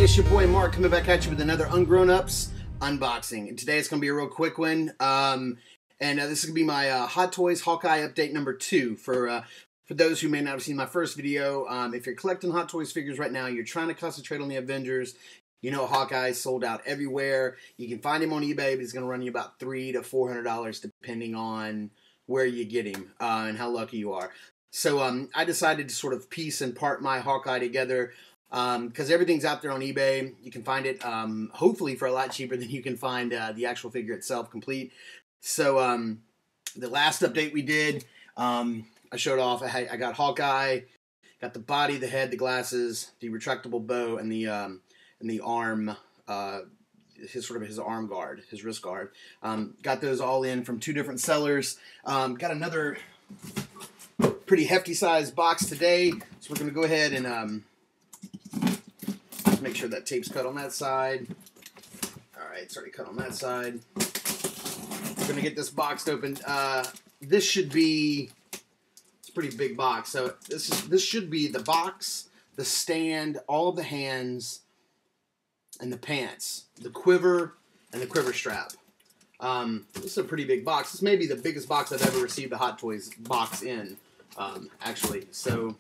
it's your boy Mark coming back at you with another Ungrownups unboxing. And today it's going to be a real quick one. This is going to be my Hot Toys Hawkeye update number 2. For those who may not have seen my first video, if you're collecting Hot Toys figures right now, you're trying to concentrate on the Avengers, you know Hawkeye sold out everywhere. You can find him on eBay, but he's going to run you about $300 to $400 depending on where you get him and how lucky you are. So I decided to sort of piece and part my Hawkeye together because everything's out there on eBay. You can find it hopefully for a lot cheaper than you can find the actual figure itself complete. So the last update we did, I showed off. I got Hawkeye, got the body, the head, the glasses, the retractable bow, and the arm, his arm guard, his wrist guard. Got those all in from 2 different sellers. Got another pretty hefty sized box today, so we're going to go ahead and make sure that tape's cut on that side. Alright, it's already cut on that side. We're going to get this boxed open. This should be, it's a pretty big box, so this should be the box, the stand, all of the hands, and the pants, the quiver, and the quiver strap. This is a pretty big box. This may be the biggest box I've ever received a Hot Toys box in, actually. So,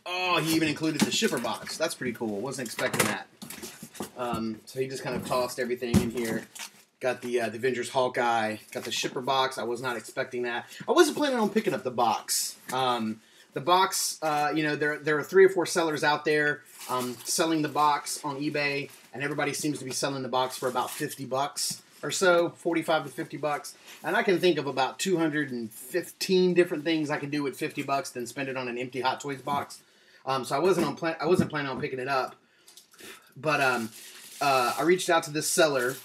oh, he even included the shipper box. That's pretty cool. Wasn't expecting that. So he just kind of tossed everything in here. Got the Avengers Hawkeye. Got the shipper box. I was not expecting that. I wasn't planning on picking up the box. The box, you know, there are 3 or 4 sellers out there selling the box on eBay, and everybody seems to be selling the box for about $50 or so, 45 to $50. And I can think of about 215 different things I can do with $50 than spend it on an empty Hot Toys box. So I wasn't planning on picking it up, but I reached out to this seller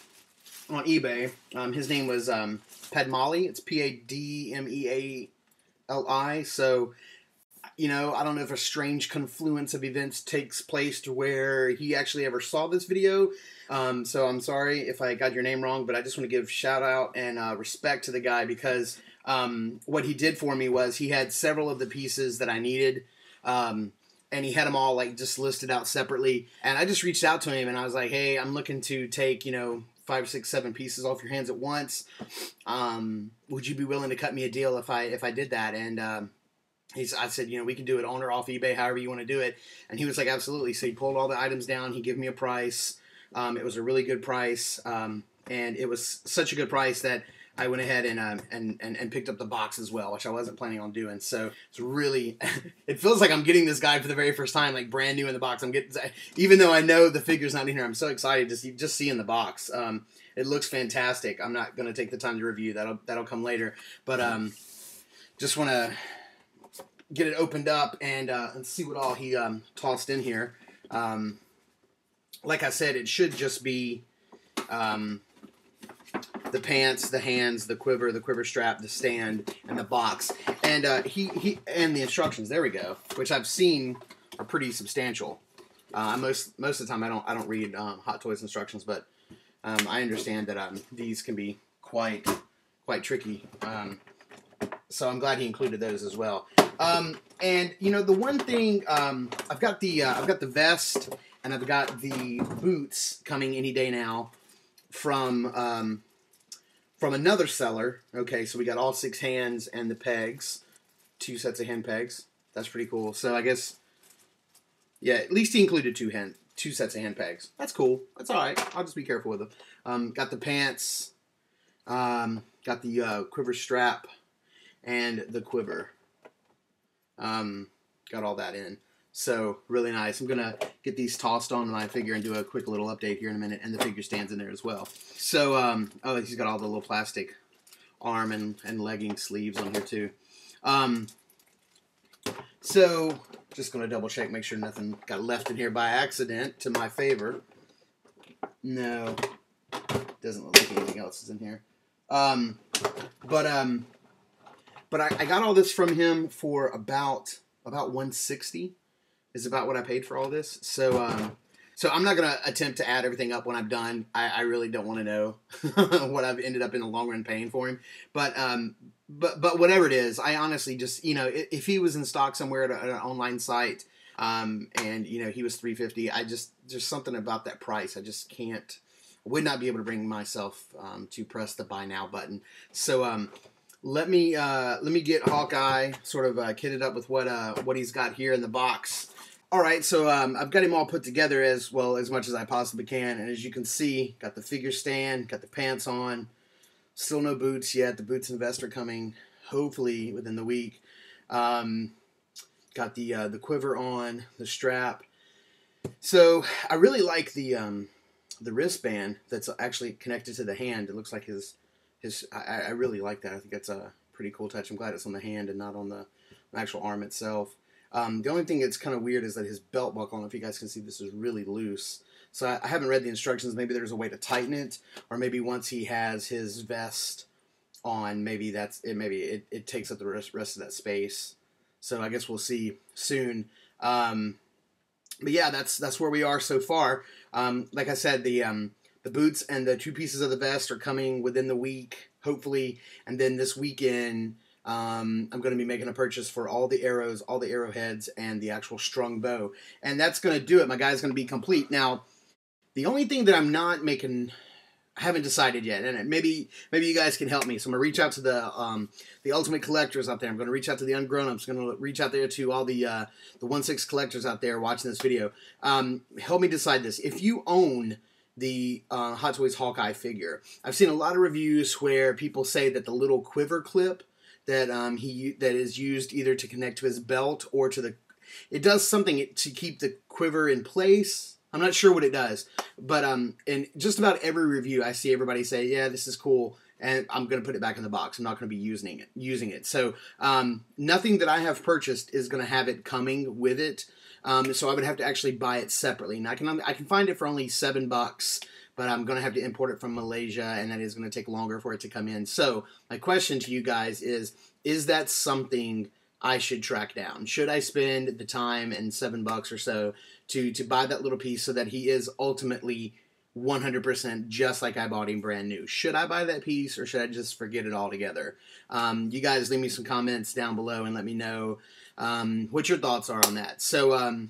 on eBay. His name was Padmali. It's Padmeali. So, you know, I don't know if a strange confluence of events takes place to where he actually ever saw this video. So I'm sorry if I got your name wrong, but I just want to give shout out and respect to the guy because what he did for me was he had several of the pieces that I needed. And he had them all like just listed out separately. And I just reached out to him and I was like, hey, I'm looking to take, you know, 5, 6, 7 pieces off your hands at once. Would you be willing to cut me a deal if I did that? And I said, you know, we can do it on or off eBay, however you want to do it. And he was like, absolutely. So he pulled all the items down. He gave me a price. It was a really good price. And it was such a good price that I went ahead and picked up the box as well, which I wasn't planning on doing. So it's really, it feels like I'm getting this guy for the very first time, like brand new in the box. Even though I know the figure's not in here, I'm so excited to just see in the box. It looks fantastic. I'm not going to take the time to review. That'll come later. But just want to get it opened up and see what all he tossed in here. Like I said, it should just be the pants, the hands, the quiver strap, the stand, and the box. And he and the instructions. There we go. Which I've seen are pretty substantial. Most of the time I don't read Hot Toys instructions, but I understand that these can be quite tricky. So I'm glad he included those as well. And you know, the one thing I've got the vest and I've got the boots coming any day now from another seller. Okay, so we got all 6 hands and the pegs, 2 sets of hand pegs. That's pretty cool. So I guess, yeah, at least he included 2 sets of hand pegs. That's cool. That's all right. I'll just be careful with them. Got the pants. Got the quiver strap and the quiver. Got all that in. So, really nice. I'm going to get these tossed on my figure and do a quick little update here in a minute. And the figure stands in there as well. So, oh, he's got all the little plastic arm and legging sleeves on here too. So, just going to double check, make sure nothing got left in here by accident to my favor. No, doesn't look like anything else is in here. But I got all this from him for about $160 is about what I paid for all this. So so I'm not gonna attempt to add everything up when I'm done. I really don't want to know what I've ended up in the long run paying for him. But whatever it is, I honestly just, you know, if he was in stock somewhere at an online site, And you know, he was $350. There's something about that price. I just can't. Would not be able to bring myself to press the buy now button. So let me get Hawkeye sort of kitted up with what he's got here in the box. All right, so I've got him all put together as well as much as I possibly can, and as you can see, got the figure stand, got the pants on. Still no boots yet. The boots and vest are coming hopefully within the week. Got the quiver on, the strap. So I really like the wristband that's actually connected to the hand. It looks like his. I really like that. I think that's a pretty cool touch. I'm glad it's on the hand and not on the actual arm itself. The only thing that's kind of weird is that his belt buckle, I don't know if you guys can see, this is really loose. So I haven't read the instructions. Maybe there's a way to tighten it, or maybe once he has his vest on, maybe that's it. Maybe it takes up the rest of that space. So I guess we'll see soon. But yeah, that's where we are so far. Like I said, the boots and the 2 pieces of the vest are coming within the week, hopefully, and then this weekend. I'm going to be making a purchase for all the arrows, all the arrowheads, and the actual strung bow. And that's going to do it. My guy's going to be complete. Now, the only thing that I'm not making, I haven't decided yet, and maybe you guys can help me. So I'm going to reach out to the ultimate collectors out there. I'm going to reach out to the Ungrownups. I'm going to reach out there to all the 1/6 collectors out there watching this video. Help me decide this. If you own the Hot Toys Hawkeye figure, I've seen a lot of reviews where people say that the little quiver clip that that is used either to connect to his belt or to it does something to keep the quiver in place. I'm not sure what it does, but in just about every review I see everybody say, yeah, this is cool, and I'm going to put it back in the box. I'm not going to be using it. So nothing that I have purchased is going to have it coming with it. So I would have to actually buy it separately. And I can find it for only $7. But I'm going to have to import it from Malaysia, and that is going to take longer for it to come in. So my question to you guys is that something I should track down? Should I spend the time and $7 or so to buy that little piece so that he is ultimately 100% just like I bought him brand new? Should I buy that piece, or should I just forget it altogether? You guys leave me some comments down below and let me know what your thoughts are on that. So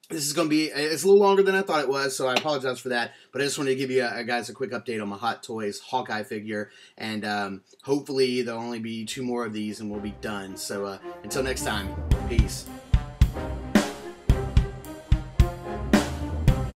this is going to be, it's a little longer than I thought it was, so I apologize for that. But I just wanted to give you guys a quick update on my Hot Toys Hawkeye figure. And hopefully there'll only be 2 more of these and we'll be done. So until next time, peace.